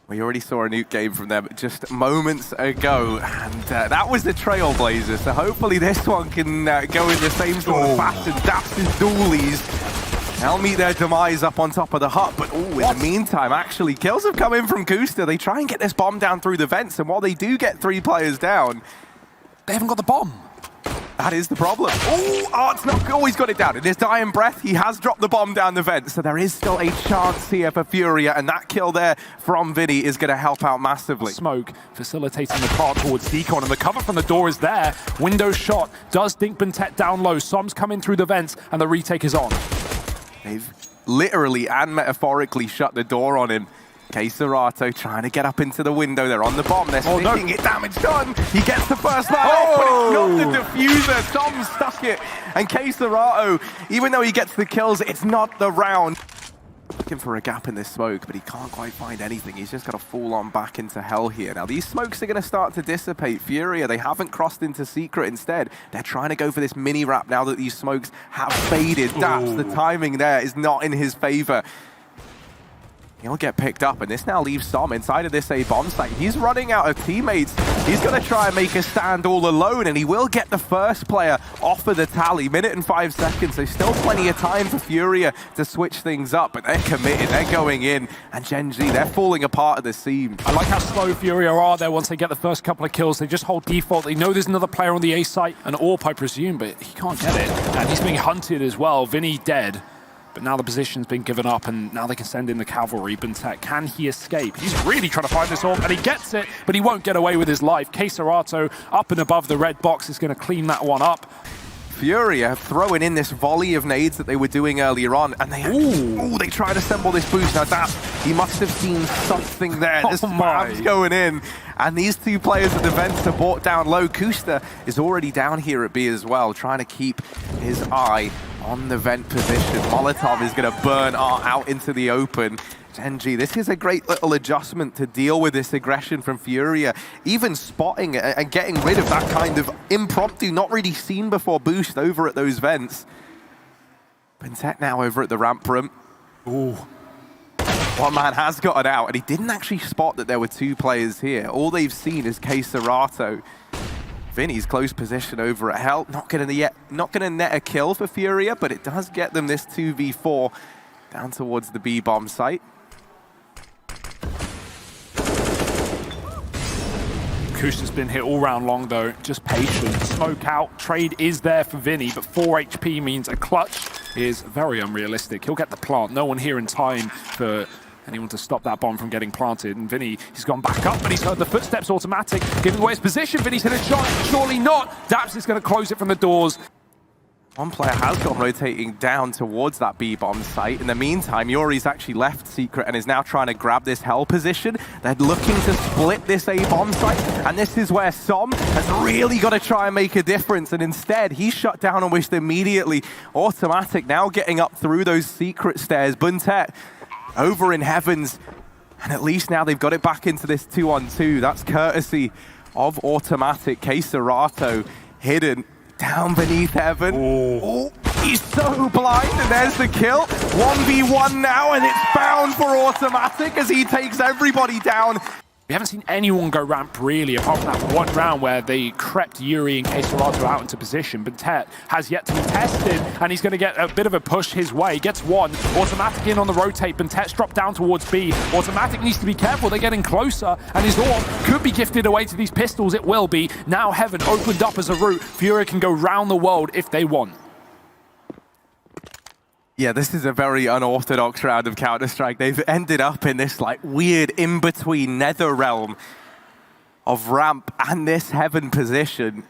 We already saw a nuke game from them just moments ago, and that was the Trailblazer, so hopefully this one can go in the same sort of fashion. Daps' dualies, they'll meet their demise up on top of the hut, but in the meantime, actually, kills have come in from Kusta. They try and get this bomb down through the vents, and while they do get 3 players down, they haven't got the bomb. That is the problem. Oh, it's not. Oh, he's got it down. In his dying breath, he has dropped the bomb down the vent. So there is still a chance here for FURIA, and that kill there from Vinny is going to help out massively. Smoke facilitating the path towards Deacon, and the cover from the door is there. Window shot does dink Bentet down low. Som's coming through the vents, and the retake is on. They've literally and metaphorically shut the door on him. Serato trying to get up into the window. They're on the bomb. They're sticking it. Damage done. He gets the first man off, but it's not the diffuser. Tom stuck it. And Serato, even though he gets the kills, it's not the round. Looking for a gap in this smoke, but he can't quite find anything. He's just got to fall on back into hell here. Now, these smokes are going to start to dissipate. FURIA, they haven't crossed into secret. Instead, they're trying to go for this mini wrap now that these smokes have faded. Daps, the timing there is not in his favor. He'll get picked up, and this now leaves Som inside of this A-bomb site. He's running out of teammates. He's going to try and make a stand all alone, and he will get the first player off of the tally. Minute and 5 seconds, so still plenty of time for FURIA to switch things up, but they're committed, they're going in, and Gen.G, they're falling apart at the seam. I like how slow FURIA are there once they get the first couple of kills. They just hold default. They know there's another player on the A site, an AWP, I presume, but he can't get it. And he's being hunted as well. Vinny dead. But now the position's been given up, and now they can send in the cavalry. Bentet, can he escape? He's really trying to find this off, and he gets it, but he won't get away with his life. Serato up and above the red box is going to clean that one up. FURIA throwing in this volley of nades that they were doing earlier on, and they try to assemble this boost. Now that, he must have seen something there. This spam's going in, and these 2 players at the vents are brought down low. Kusta is already down here at B as well, trying to keep his eye on the vent position. Molotov is going to burn out into the open. Gen.G, this is a great little adjustment to deal with this aggression from FURIA. Even spotting and getting rid of that kind of impromptu, not really seen before boost over at those vents. Bentet now over at the ramp room. Ooh. One man has gotten out, and he didn't actually spot that there were 2 players here. All they've seen is Serato. Vinny's close position over at Hell. Not going to net a kill for FURIA, but it does get them this 2v4 down towards the B-bomb site. Kusta's been hit all round long though, just patient. Smoke out, trade is there for Vinny, but 4 HP means a clutch is very unrealistic. He'll get the plant, no one here in time for anyone to stop that bomb from getting planted. And Vinny, he's gone back up, but he's heard the footsteps automatic, giving away his position. Vinny's hit a shot, surely not. Daps is going to close it from the doors. One player has gone rotating down towards that B-bomb site. In the meantime, Yuri's actually left secret and is now trying to grab this Hell position. They're looking to split this A-bomb site, and this is where Som has really got to try and make a difference, and instead, he's shut down and wished immediately. Automatic now getting up through those secret stairs. Bentet over in heavens, and at least now they've got it back into this 2-on-2. That's courtesy of Automatic. Serato hidden down beneath heaven. Oh, he's so blind, and there's the kill. 1v1 now, and it's bound for Automatic as he takes everybody down. We haven't seen anyone go ramp really, apart from that one round where they crept Yuri and Serato out into position. Bentet has yet to be tested, and he's going to get a bit of a push his way. Gets one. Automatic in on the rotate. Bentet's dropped down towards B. Automatic needs to be careful. They're getting closer, and his AWP could be gifted away to these pistols. It will be. Now Heaven opened up as a route. FURIA can go round the world if they want. Yeah, this is a very unorthodox round of Counter-Strike. They've ended up in this like weird in-between nether realm of ramp and this heaven position.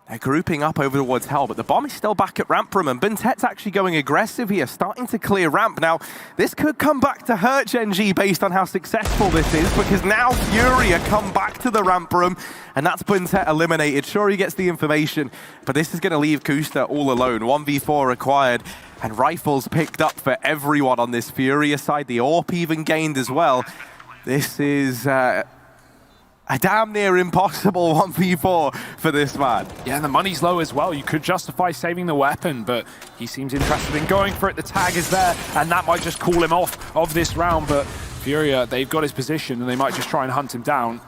They're grouping up over towards Hell, but the bomb is still back at ramp room, and Bentet's actually going aggressive here, starting to clear ramp. Now, this could come back to hurt Gen.G based on how successful this is, because now FURIA come back to the ramp room, and that's Bentet eliminated. Sure, he gets the information, but this is going to leave Kusta all alone. 1v4 required, and rifles picked up for everyone on this FURIA side. The AWP even gained as well. This is a damn near impossible 1v4 for this man. Yeah, and the money's low as well. You could justify saving the weapon, but he seems interested in going for it. The tag is there, and that might just call him off of this round. But FURIA, they've got his position and they might just try and hunt him down.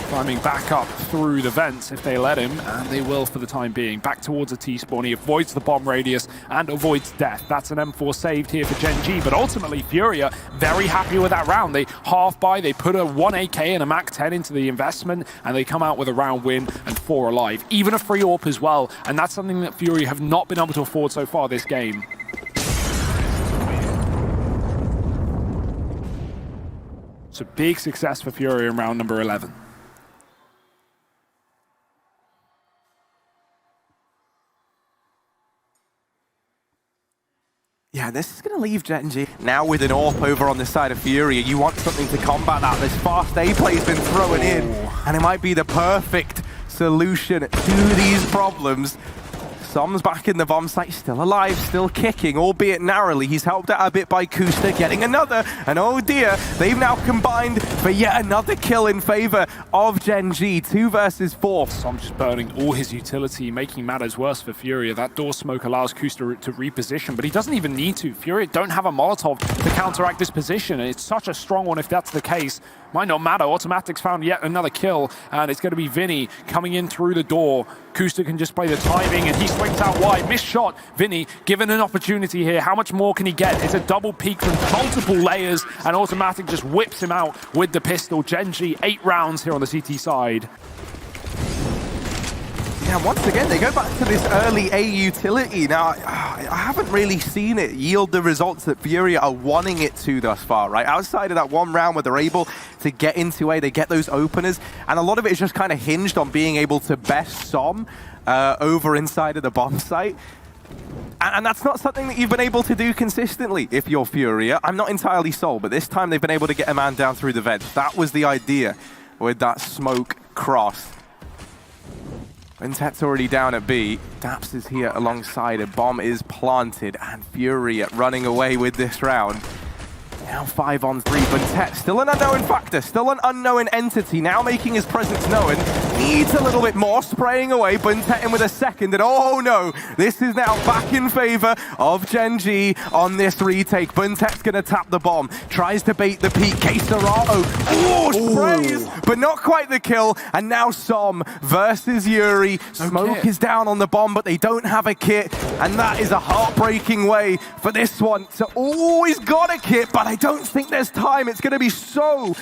Climbing back up through the vents if they let him, and they will for the time being. Back towards a T-spawn. He avoids the bomb radius and avoids death. That's an M4 saved here for Gen.G, but ultimately FURIA very happy with that round. They half buy, they put a 1 AK and a Mac 10 into the investment, and they come out with a round win and 4 alive. Even a free AWP as well, and that's something that FURIA have not been able to afford so far this game. So big success for FURIA in round number 11. Yeah, this is going to leave Gen.G. Now with an AWP over on the side of FURIA, you want something to combat that. This fast A play's been thrown in, and it might be the perfect solution to these problems. Som's back in the bomb site, still alive, still kicking, albeit narrowly. He's helped out a bit by Kusta, getting another, and oh dear, they've now combined for yet another kill in favor of Gen.G. 2 versus 4. Som just burning all his utility, making matters worse for FURIA. That door smoke allows Kusta to reposition, but he doesn't even need to. FURIA don't have a Molotov to counteract this position, and it's such a strong one if that's the case. Might not matter. Automatics found yet another kill, and it's going to be Vinny coming in through the door. Kusta can just play the timing, and he swings out wide. Missed shot. Vinny given an opportunity here. How much more can he get? It's a double peek from multiple layers, and Automatic just whips him out with the pistol. Gen.G, 8 rounds here on the CT side. Yeah, once again, they go back to this early A utility. Now, I haven't really seen it yield the results that FURIA are wanting it to thus far, right? Outside of that one round where they're able to get into A, they get those openers, and a lot of it is just kind of hinged on being able to best Som over inside of the bomb site. And that's not something that you've been able to do consistently if you're FURIA. I'm not entirely sold, but this time they've been able to get a man down through the vents. That was the idea with that smoke cross. Bentet's already down at B. Daps is here alongside. A bomb is planted, and FURIA running away with this round. Now 5 on 3. Bentet, still an unknown factor, still an unknown entity, now making his presence known. Needs a little bit more, spraying away. Bentet in with a second, and oh no, this is now back in favor of Gen.G on this retake. Bentet's gonna tap the bomb, tries to bait the peak. Keserato, sprays, but not quite the kill. And now Som versus Yuri. Smoke is down on the bomb, but they don't have a kit, and that is a heartbreaking way for this one to always got a kit, but I don't think there's time. It's going to be so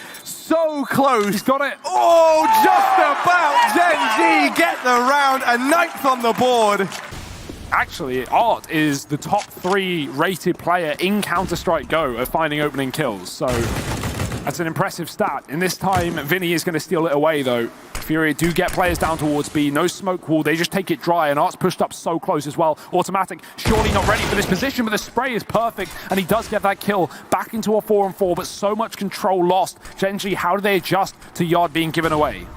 close. He's got it. Oh, just about. Gen.G get the round, a 9th on the board. Actually, Art is the top 3 rated player in Counter-Strike Go of finding opening kills, so that's an impressive stat. In this time, Vinny is going to steal it away, though. FURIA do get players down towards B. No smoke wall. They just take it dry, and Art's pushed up so close as well. Automatic surely not ready for this position, but the spray is perfect, and he does get that kill. Back into a 4-on-4, but so much control lost. Gen.G, how do they adjust to Yard being given away?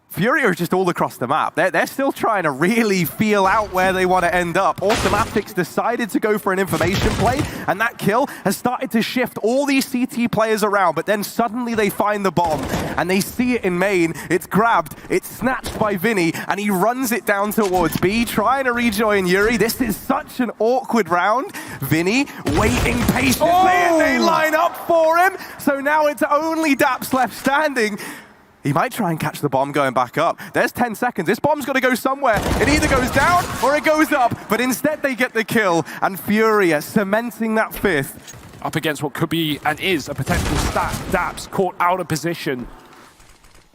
FURIA are just all across the map. They're still trying to really feel out where they want to end up. Automatics decided to go for an information play, and that kill has started to shift all these CT players around, but then suddenly they find the bomb, and they see it in main. It's grabbed, it's snatched by Vinny, and he runs it down towards B, trying to rejoin Yuri. This is such an awkward round. Vinny waiting patiently, and they line up for him. So now it's only Daps left standing. He might try and catch the bomb going back up. There's 10 seconds. This bomb's got to go somewhere. It either goes down or it goes up, but instead they get the kill, and FURIA cementing that 5th. Up against what could be and is a potential stat. Daps caught out of position.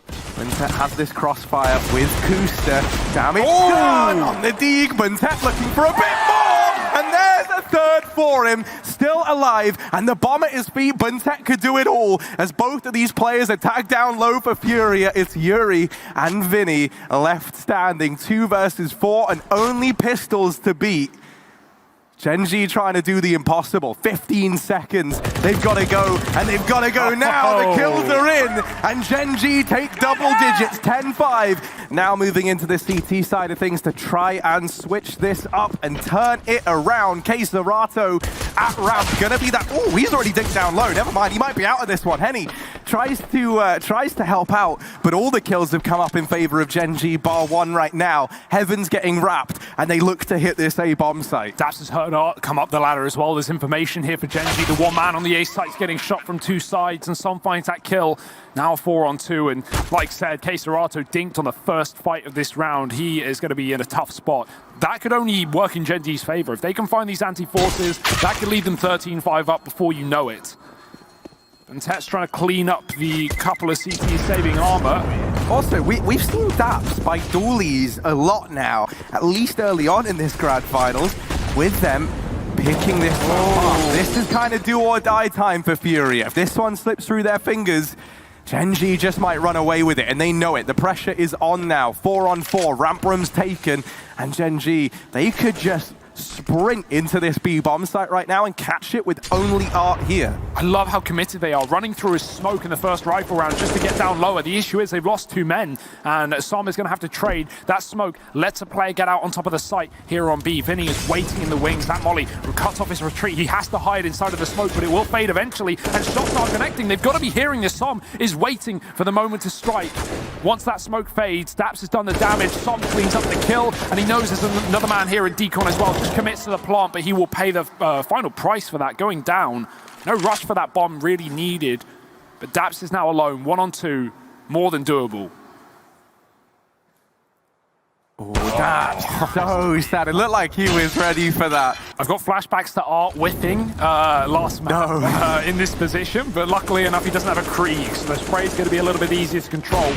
Bentet has this crossfire with Kusta. Damage done on the Deeg. Bentet looking for a bit more, and there's a 3rd for him. Still alive, and the bomb at his feet. Bentet could do it all as both of these players are tagged down low for FURIA. It's Yuri and Vinny left standing. 2 versus 4, and only pistols to beat. Gen.G trying to do the impossible. 15 seconds. They've got to go, and they've got to go now. The kills are in, and Gen.G take double digits, 10-5. Now moving into the CT side of things to try and switch this up and turn it around. Keserato at ramp. Gonna be that. Oh, he's already digged down low. Never mind, he might be out of this one. Henny tries to help out, but all the kills have come up in favor of Gen.G, bar 1 right now. Heaven's getting wrapped. and they look to hit this A-bomb site. Daps has heard Art come up the ladder as well. There's information here for Gen.G. The one man on the A site's getting shot from two sides, and Som finds that kill. Now 4-on-2, and like said, Keserato dinked on the first fight of this round. He is going to be in a tough spot. That could only work in Gen.G's favor. If they can find these anti-forces, that could lead them 13-5 up before you know it. And Tet's trying to clean up the couple of CTs saving armor. Also, we've seen Daps by dualies a lot now, at least early on in this Grand Finals, with them picking this one up. This is kind of do or die time for FURIA. If this one slips through their fingers, Gen.G just might run away with it, and they know it. The pressure is on now. 4-on-4, ramp room's taken, and Gen.G, they could just sprint into this B-bomb site right now and catch it with only Art here. I love how committed they are, running through his smoke in the first rifle round just to get down lower. The issue is they've lost 2 men, and Som is going to have to trade. That smoke lets a player get out on top of the site here on B. Vinny is waiting in the wings. That molly cuts off his retreat. He has to hide inside of the smoke, but it will fade eventually, and shots are connecting. They've got to be hearing this. Som is waiting for the moment to strike. Once that smoke fades, Daps has done the damage. Som cleans up the kill, and he knows there's another man here in Decon as well. Just commits to the plant, but he will pay the final price for that, going down. No rush for that bomb really needed, but Daps is now alone, 1-on-2, more than doable. Oh, Daps, so sad. It looked like he was ready for that. I've got flashbacks to Art whiffing last match in this position, but luckily enough, he doesn't have a Krieg, so the spray is going to be a little bit easier to control.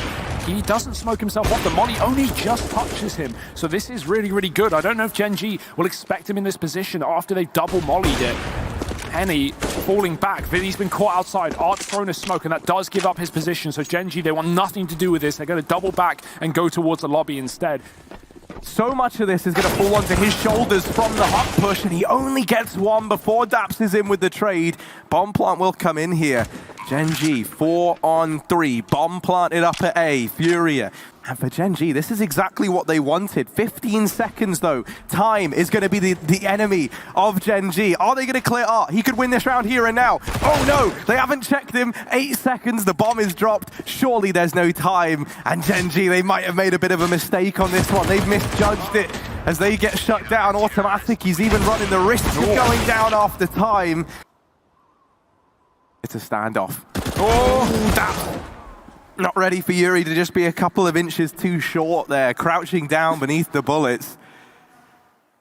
He doesn't smoke himself off. The molly only just touches him, so this is really, really good. I don't know if Gen.G will expect him in this position after they've double mollied it. Henny falling back. Vinny's been caught outside. Art's thrown a smoke, and that does give up his position. So Gen.G, they want nothing to do with this. They're going to double back and go towards the lobby instead. So much of this is going to fall onto his shoulders from the hot push, and he only gets one before Daps is in with the trade. Bomb plant will come in here. Gen.G, 4-on-3. Bomb planted up at A. FURIA. And for Gen.G, this is exactly what they wanted. 15 seconds, though. Time is going to be the enemy of Gen.G. Are they going to clear Art? He could win this round here and now. Oh, no. They haven't checked him. 8 seconds. The bomb is dropped. Surely there's no time. And Gen.G, they might have made a bit of a mistake on this one. They've misjudged it as they get shut down. Automatic. He's even running the risk of going down after time. It's a standoff. Oh, Daps. Not ready for Yuri to just be a couple of inches too short there, crouching down beneath the bullets.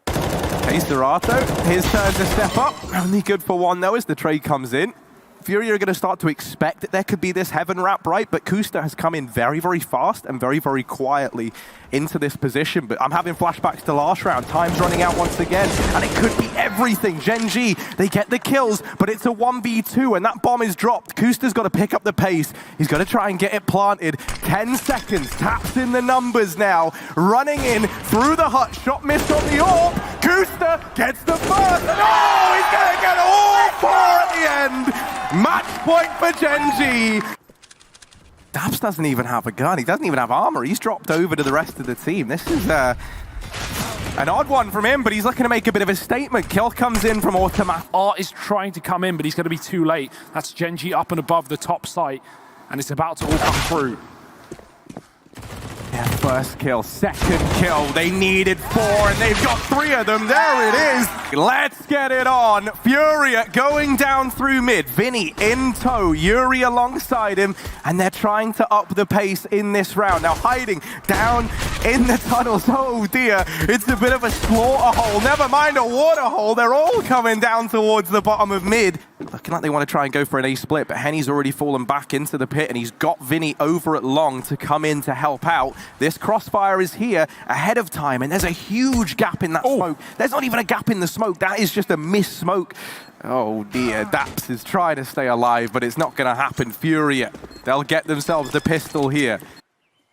Keserato, his turn to step up. Only good for one though as the trade comes in. FURIA are going to start to expect that there could be this heaven wrap, right? But Kusta has come in very, very fast and very, very quietly into this position. But I'm having flashbacks to last round. Time's running out once again, and it could be everything. Gen.G, they get the kills, but it's a 1v2, and that bomb is dropped. Kusta's got to pick up the pace. He's got to try and get it planted. 10 seconds, taps in the numbers now. Running in through the hut, shot missed on the orb. Kusta gets the first, and oh, he's going to get all 4 at the end. Match point for Gen.G. Daps doesn't even have a gun. He doesn't even have armor. He's dropped over to the rest of the team. This is an odd one from him, but he's looking to make a bit of a statement. Kill comes in from Automatic. Art is trying to come in, but he's going to be too late. That's Gen.G up and above the top site, and it's about to all come through. Yeah, first kill, second kill. They needed 4, and they've got 3 of them. There it is. Let's get it on. FURIA going down through mid. Vinny in tow. Yuri alongside him, and they're trying to up the pace in this round. Now hiding down in the tunnels. Oh dear, it's a bit of a slaughter hole. Never mind a water hole. They're all coming down towards the bottom of mid. Looking like they want to try and go for an A split, but Henny's already fallen back into the pit, and he's got Vinny over at long to come in to help out. This crossfire is here ahead of time, and there's a huge gap in that smoke. There's not even a gap in the smoke. That is just a missed smoke. Oh dear, Daps is trying to stay alive, but it's not going to happen. FURIA, they'll get themselves the pistol here.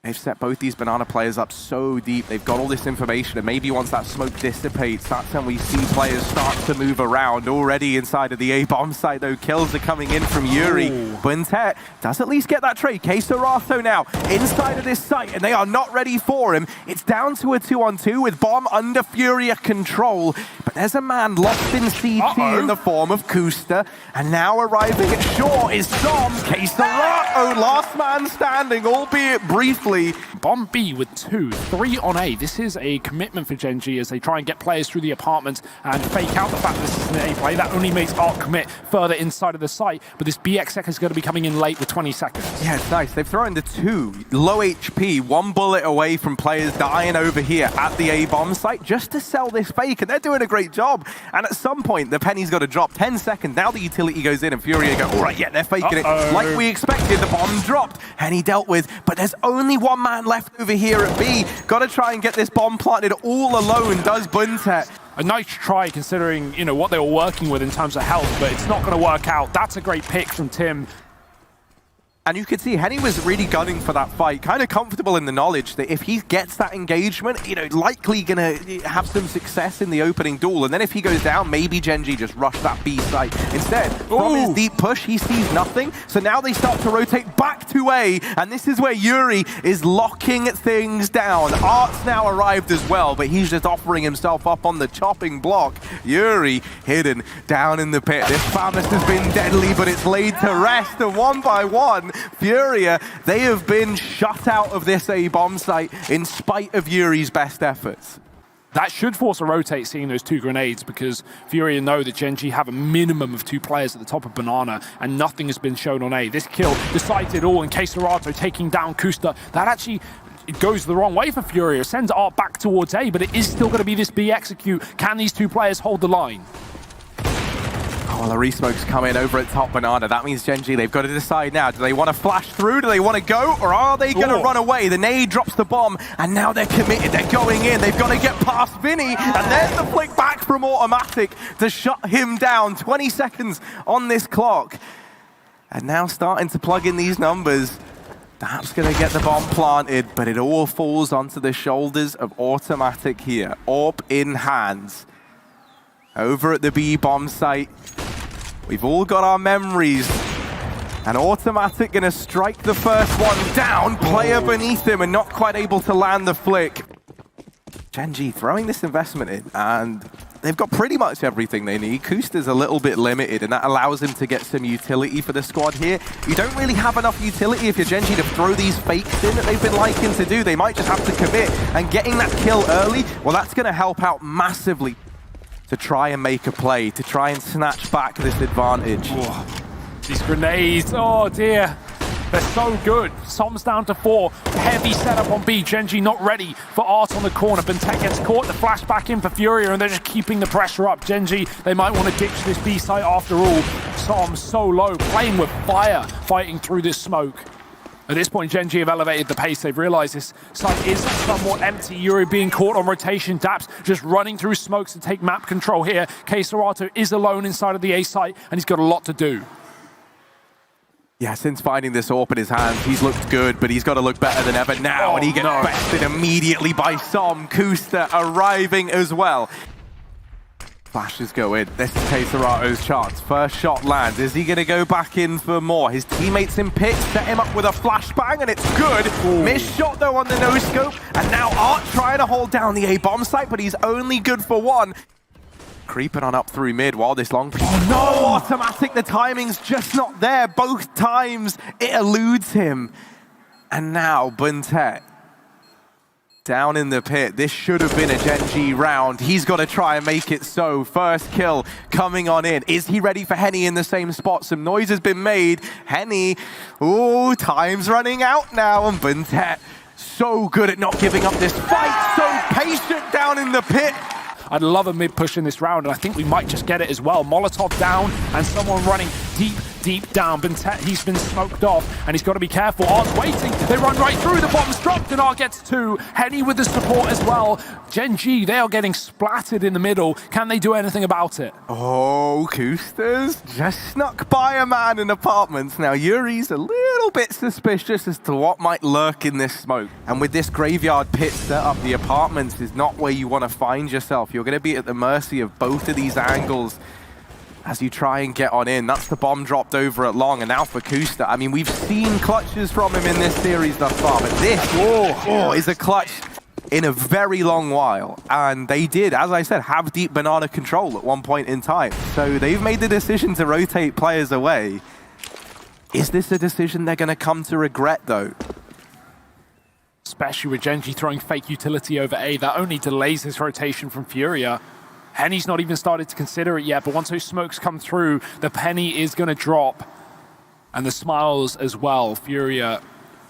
They've set both these banana players up so deep. They've got all this information, and maybe once that smoke dissipates, that's when we see players start to move around. Already inside of the A-bomb site, though, kills are coming in from Yuri. Buntet does at least get that trade. Keserato now inside of this site, and they are not ready for him. It's down to a 2-on-2 with bomb under FURIA control. But there's a man lost in CT in the form of Kusta, and now arriving at shore is Som. Keserato, last man standing, albeit briefly. nicely. Bomb B with 2, 3 on A. This is a commitment for Gen.G as they try and get players through the apartments and fake out the fact that this is an A play. That only makes Art commit further inside of the site, but this BXX is going to be coming in late with 20 seconds. Yeah, it's nice. They've thrown the 2 low HP, 1 bullet away from players dying over here at the A bomb site just to sell this fake, and they're doing a great job. And at some point, the penny's got to drop. 10 seconds, now the utility goes in, and FURIA go, all right, yeah, they're faking it. Like we expected, the bomb dropped, and he dealt with, but there's only 1 man left over here at B. Got to try and get this bomb planted all alone, does Buntet. A nice try considering, you know, what they were working with in terms of health, but it's not going to work out. That's a great pick from Tim. And you could see Henny was really gunning for that fight, kind of comfortable in the knowledge that if he gets that engagement, you know, likely gonna have some success in the opening duel. And then if he goes down, maybe Gen.G just rush that B site. Instead, from his deep push, he sees nothing. So now they start to rotate back to A, and this is where Yuri is locking things down. Art's now arrived as well, but he's just offering himself up on the chopping block. Yuri hidden down in the pit. This Famous has been deadly, but it's laid to rest, and 1 by 1. FURIA, they have been shut out of this A bomb site in spite of Yuri's best efforts. That should force a rotate seeing those 2 grenades because FURIA know that Gen.G have a minimum of 2 players at the top of Banana and nothing has been shown on A. This kill decides it all, and Keserato taking down Kusta. That actually it goes the wrong way for FURIA. Sends Art back towards A, but it is still going to be this B execute. Can these 2 players hold the line? Oh, the resmoke's coming over at top Banana. That means Gen.G, they've got to decide now. Do they want to flash through? Do they want to go? Or are they going to run away? The nade drops the bomb, and now they're committed. They're going in. They've got to get past Vinny. And there's the flick back from Automatic to shut him down. 20 seconds on this clock. And now starting to plug in these numbers. That's going to get the bomb planted, but it all falls onto the shoulders of Automatic here. AWP in hands. Over at the B bomb site. We've all got our memories. And Automatic gonna strike the first one down. Player beneath him and not quite able to land the flick. Gen.G throwing this investment in, and they've got pretty much everything they need. Kusta's a little bit limited, and that allows him to get some utility for the squad here. You don't really have enough utility if you're Gen.G to throw these fakes in that they've been liking to do. They might just have to commit, and getting that kill early, well, that's gonna help out massively to try and make a play, to try and snatch back this advantage. Oh, these grenades, oh dear. They're so good. Som's down to 4. Heavy setup on B. Gen.G not ready for Art on the corner. Bentec gets caught. The flash back in for FURIA, and they're just keeping the pressure up. Gen.G, they might want to ditch this B site after all. Som so low, playing with fire, fighting through this smoke. At this point, Gen.G have elevated the pace. They've realized this site is somewhat empty. Yuri being caught on rotation. Daps just running through smokes to take map control here. Keserato is alone inside of the A site, and he's got a lot to do. Yeah, since finding this AWP in his hands, he's looked good, but he's got to look better than ever now, and he gets bested immediately by Som. Kusta arriving as well. Flashes go in. This is Keserato's chance. First shot lands. Is he going to go back in for more? His teammates in pit set him up with a flashbang, and it's good. Missed shot, though, on the no-scope. And now Art trying to hold down the A-bomb site, but he's only good for 1. Creeping on up through mid while this long... Oh, no! Automatic, the timing's just not there. Both times it eludes him. And now Buntet down in the pit. This should have been a Gen.G round. He's got to try and make it so. First kill coming on in. Is he ready for Henny in the same spot? Some noise has been made. Henny, ooh, time's running out now. And Buntet, so good at not giving up this fight. So patient down in the pit. I'd love a mid-push in this round, and I think we might just get it as well. Molotov down, and someone running deep down. Buntet, he's been smoked off, and he's got to be careful. Art's waiting. They run right through. The bomb's dropped, and Art gets 2. Henny with the support as well. Gen.G, they are getting splattered in the middle. Can they do anything about it? Oh, Kusta's just snuck by a man in apartments. Now, Yuri's a little bit suspicious as to what might lurk in this smoke. And with this graveyard pit set up, the apartments is not where you want to find yourself. You're going to be at the mercy of both of these angles as you try and get on in. That's the bomb dropped over at long, and now for Kusta. I mean, we've seen clutches from him in this series thus far, but this is a clutch in a very long while. And they did, as I said, have deep banana control at one point in time. So they've made the decision to rotate players away. Is this a decision they're going to come to regret, though? especially with Gen.G throwing fake utility over A. That only delays this rotation from FURIA. Henny's not even started to consider it yet, but once those smokes come through, the penny is going to drop. And the smiles as well. FURIA,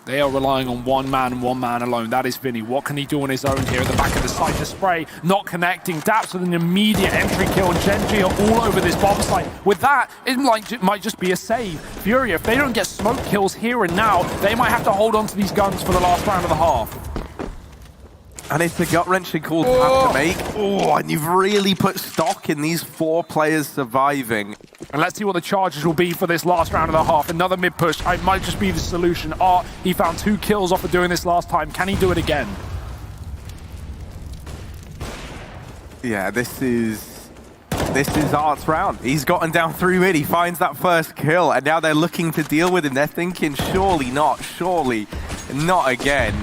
they are relying on one man and one man alone. That is Vinny. What can he do on his own here at the back of the site? The spray not connecting. Daps with an immediate entry kill, and Gen.G are all over this bomb site. With that, it might just be a save. FURIA, if they don't get smoke kills here and now, they might have to hold on to these guns for the last round of the half. And it's a gut-wrenching call to have to make. Oh, and you've really put stock in these 4 players surviving. And let's see what the charges will be for this last round of the half. Another mid-push. It might just be the solution. Art, he found 2 kills off of doing this last time. Can he do it again? Yeah, this is Art's round. He's gotten down through mid. He finds that first kill, and now they're looking to deal with him. They're thinking, surely not again.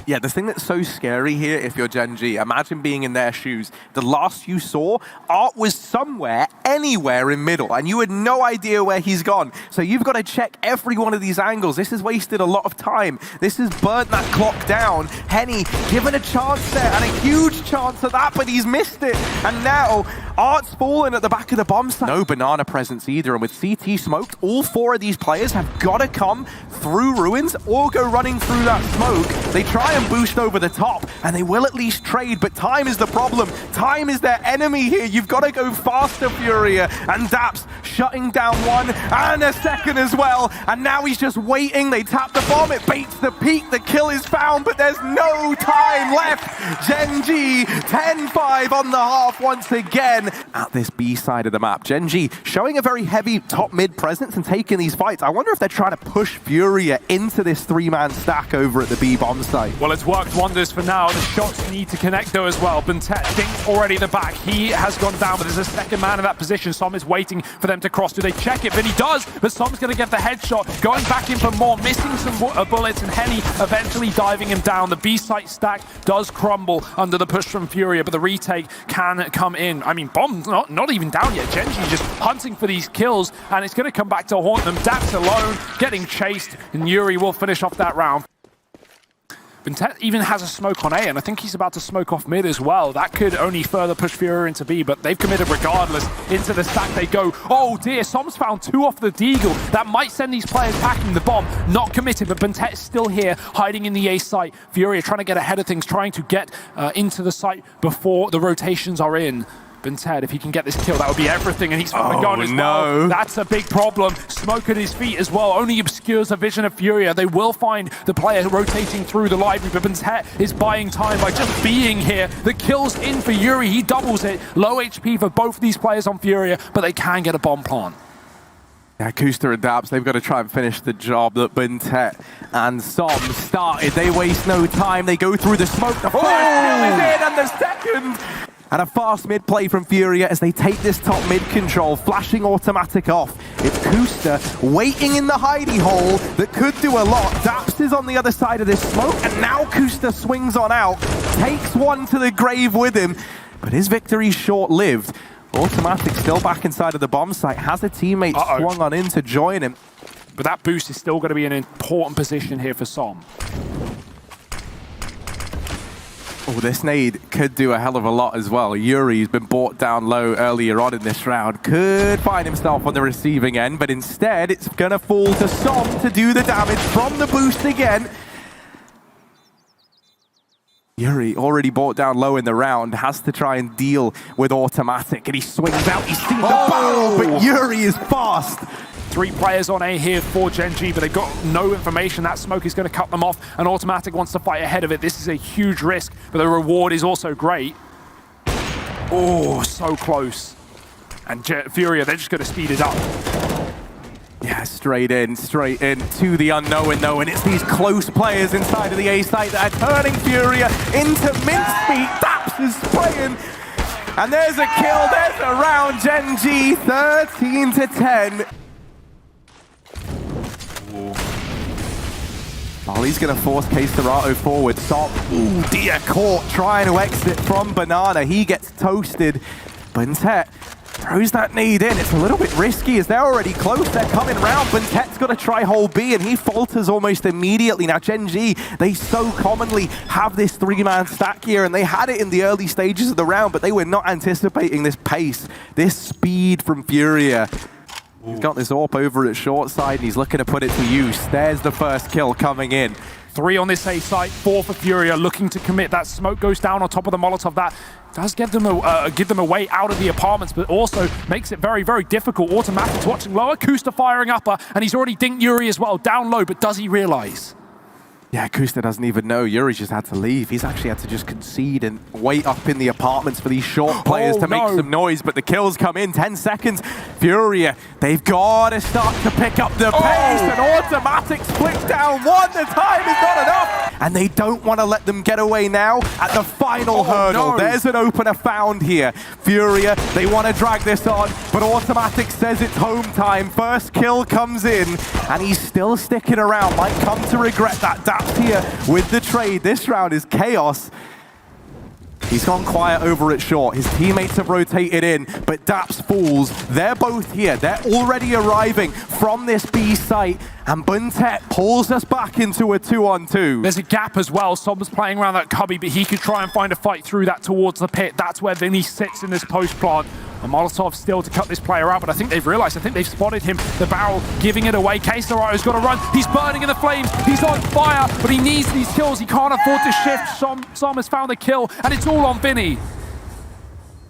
Yeah, the thing that's so scary here, if you're Gen.G, imagine being in their shoes. The last you saw, Art was somewhere, anywhere in middle, and you had no idea where he's gone. So you've got to check every one of these angles. This has wasted a lot of time. This has burnt that clock down. Henny given a chance there, and a huge chance at that, but he's missed it. And now, Art's fallen at the back of the bomb site. No banana presence either, and with CT smoked, all 4 of these players have got to come through ruins or go running through that smoke. They try and boost over the top, and they will at least trade, but time is the problem. Time is their enemy here. You've got to go faster, FURIA, and Daps shutting down 1 and a second as well, and now he's just waiting. They tap the bomb, it baits the peak, the kill is found, but there's no time left. Gen.G 10-5 on the half once again at this B side of the map. Gen.G showing a very heavy top mid presence and taking these fights. I wonder if they're trying to push FURIA into this 3-man stack over at the B bomb site. Well, it's worked wonders for now. The shots need to connect though as well. Bentet thinks already the back. He has gone down, but there's a second man in that position. Som is waiting for them to cross. Do they check it? Vinny does, but Som's going to get the headshot. Going back in for more, missing some bullets, and Henny eventually diving him down. The B site stack does crumble under the push from FURIA, but the retake can come in. I mean, bomb's not even down yet. Gen.G just hunting for these kills, and it's going to come back to haunt them. Daps alone, getting chased, and Yuri will finish off that round. Bentet even has a smoke on A, and I think he's about to smoke off mid as well. That could only further push FURIA into B, but they've committed regardless. Into the stack they go. Oh dear, Som's found 2 off the Deagle. That might send these players packing the bomb. Not committed, but Bentet is still here, hiding in the A site. FURIA trying to get ahead of things, trying to get into the site before the rotations are in. Bentet, if he can get this kill, that would be everything, and he's found a gun as well. That's a big problem. Smoke at his feet as well only obscures the vision of FURIA. They will find the player rotating through the library, but Bentet is buying time by just being here. The kill's in for Yuri. He doubles it. Low HP for both of these players on FURIA, but they can get a bomb plant. Yeah, Kusta and Daps, they've got to try and finish the job that Bentet and Som started. They waste no time. They go through the smoke. The first kill is in, and the second. And a fast mid play from FURIA as they take this top mid control, flashing automatic off. It's Kusta waiting in the hidey hole that could do a lot. Daps is on the other side of this smoke, and now Kusta swings on out, takes 1 to the grave with him, but his victory's short-lived. Automatic still back inside of the bomb site, has a teammate swung on in to join him. But that boost is still going to be an important position here for Som. Oh, this nade could do a hell of a lot as well. Yuri's been brought down low earlier on in this round. Could find himself on the receiving end, but instead it's going to fall to Som to do the damage from the boost again. Yuri, already brought down low in the round, has to try and deal with automatic, and he swings out. He's seen the barrel, but Yuri is fast. 3 players on A here for Gen.G, but they've got no information. That smoke is going to cut them off, and automatic wants to fight ahead of it. This is a huge risk, but the reward is also great. Oh, so close. And FURIA, they're just going to speed it up. Yeah, straight in to the unknown though, and it's these close players inside of the A site that are turning FURIA into mincemeat. Daps is spraying, and there's a kill, there's a round. Gen.G 13-10. Oh, he's going to force K-Serato forward. Stop. Ooh, dear, caught trying to exit from Banana. He gets toasted. Bentet throws that nade in. It's a little bit risky as they're already close. They're coming round. Buntet's got to try hole B, and he falters almost immediately. Now, Gen.G, they so commonly have this three-man stack here, and they had it in the early stages of the round, but they were not anticipating this pace, this speed from FURIA. He's got this AWP over at short side, and he's looking to put it to use. There's the first kill coming in. 3 on this A site, 4 for FURIA, looking to commit. That smoke goes down on top of the Molotov. That does give them a way out of the apartments, but also makes it very, very difficult. Automatic's watching lower, Kusta firing upper, and he's already dinked Yuri as well, down low, but does he realize? Yeah, Kusta doesn't even know. Yuri just had to leave. He's actually had to just concede and wait up in the apartments for these short players to make some noise, but the kills come in. 10 seconds. FURIA, they've got to start to pick up the pace, and Automatic split down one. The time is not enough, and they don't want to let them get away now at the final hurdle. No. There's an opener found here. FURIA, they want to drag this on, but Automatic says it's home time. First kill comes in, and he's still sticking around. Might come to regret that. Daps here with the trade. This round is chaos. He's gone quiet over at short. His teammates have rotated in, but Daps falls. They're both here. They're already arriving from this B site, and Buntet pulls us back into a 2-on-2. There's a gap as well. Som's playing around that cubby, but he could try and find a fight through that towards the pit. That's where Vinny sits in this post plant. A Molotov still to cut this player out, but I think they've realized, I think they've spotted him. The barrel giving it away. K-Serato's got to run. He's burning in the flames. He's on fire, but he needs these kills. He can't afford to shift. Som has found a kill, and it's all on Vinny.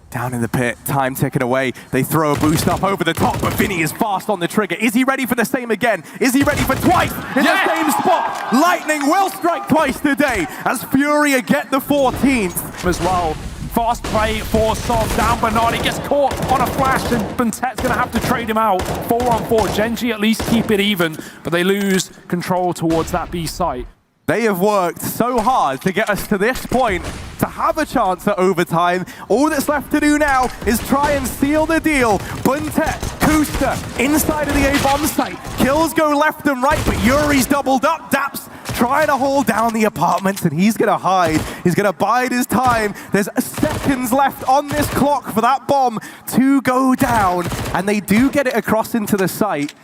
Down in the pit, time ticking away. They throw a boost up over the top, but Vinny is fast on the trigger. Is he ready for the same again? Is he ready for twice in the same spot? Lightning will strike twice today as FURIA get the 14th. As well. Fast play for Som. Down Bernardi, gets caught on a flash, and Buntet's going to have to trade him out. 4-on-4. Gen.G at least keep it even, but they lose control towards that B site. They have worked so hard to get us to this point, to have a chance at overtime. All that's left to do now is try and seal the deal. Buntet, Kusta, inside of the A-bomb site. Kills go left and right, but Yuri's doubled up. Daps trying to hold down the apartments, and he's going to hide. He's going to bide his time. There's seconds left on this clock for that bomb to go down, and they do get it across into the site.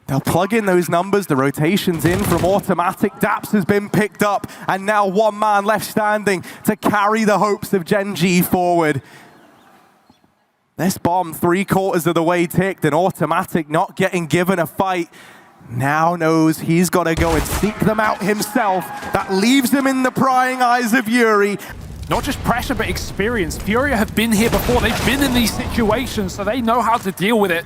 They'll plug in those numbers, the rotations in from Automatic. Daps has been picked up, and now one man left standing to carry the hopes of Gen.G forward. This bomb 3/4 of the way ticked, and Automatic not getting given a fight. Now knows he's got to go and seek them out himself. That leaves him in the prying eyes of Yuri. Not just pressure, but experience. FURIA have been here before. They've been in these situations, so they know how to deal with it.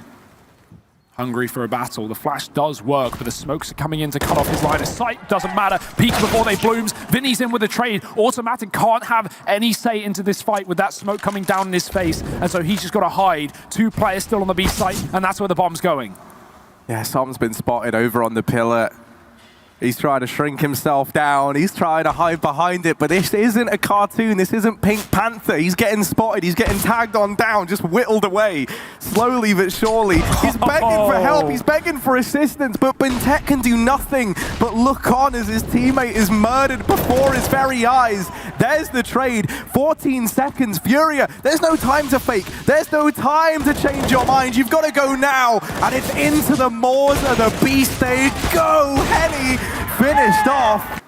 Hungry for a battle. The flash does work, but the smokes are coming in to cut off his line of sight. Doesn't matter. Peeks before they blooms. Vinny's in with a trade. Automatic can't have any say into this fight with that smoke coming down in his face, and so he's just got to hide. 2 players still on the B site, and that's where the bomb's going. Yeah, Som's been spotted over on the pillar. He's trying to shrink himself down. He's trying to hide behind it, but this isn't a cartoon. This isn't Pink Panther. He's getting spotted. He's getting tagged on down, just whittled away. Slowly but surely. He's begging for help. He's begging for assistance, but Buntet can do nothing but look on as his teammate is murdered before his very eyes. There's the trade. 14 seconds. FURIA, there's no time to fake. There's no time to change your mind. You've got to go now. And it's into the Morza, the B stage. Go, Henny! Finished off.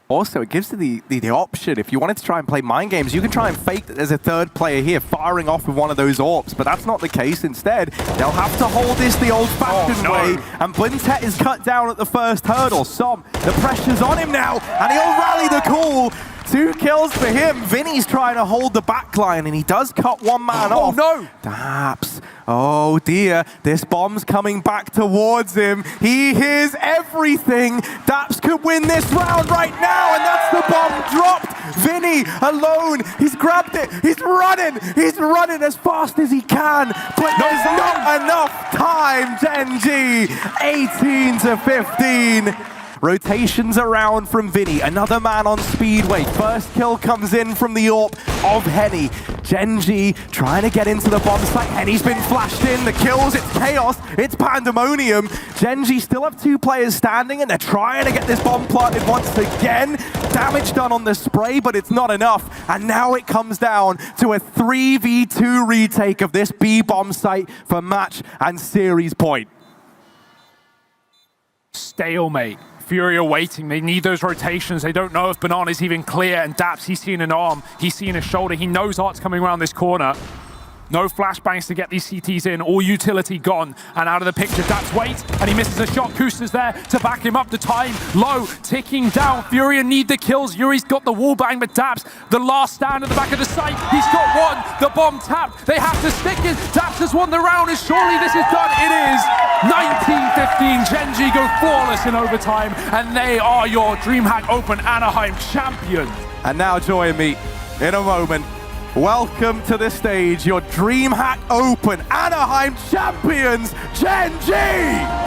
Also, it gives you the option. If you wanted to try and play mind games, you can try and fake that there's a third player here firing off with one of those AWPs, but that's not the case. Instead, they'll have to hold this the old-fashioned way, and Buntet is cut down at the first hurdle. Som, the pressure's on him now, and he'll rally the call. 2 kills for him. Vinny's trying to hold the back line, and he does cut one man off. No! Daps. Oh dear, this bomb's coming back towards him. He hears everything. Daps could win this round right now, and that's the bomb dropped. Vinny alone. He's grabbed it. He's running. He's running as fast as he can, but there's not enough time. Gen.G, 18-15. Rotations around from Vinny. Another man on Speedway. First kill comes in from the AWP of Henny. Gen.G trying to get into the bomb site. Henny's been flashed in. The kills, it's chaos, it's pandemonium. Gen.G still have 2 players standing, and they're trying to get this bomb planted once again. Damage done on the spray, but it's not enough. And now it comes down to a 3v2 retake of this B bomb site for match and series point. Stalemate. FURIA waiting. They need those rotations. They don't know if Banana's even clear. And Daps, he's seen an arm. He's seen a shoulder. He knows Art's coming around this corner. No flashbangs to get these CTs in. All utility gone. And out of the picture, Daps waits. And he misses a shot. Kusta's there to back him up. The time low, ticking down. FURIA need the kills. Yuri's got the wall bang, but Daps, the last stand at the back of the site. He's got one. The bomb tapped. They have to stick it. Daps has won the round. And surely this is done. It is. 19-15. Gen.G go flawless in overtime. And they are your DreamHack Open Anaheim champions. And now join me in a moment. Welcome to the stage, your DreamHack Open Anaheim champions, Gen.G!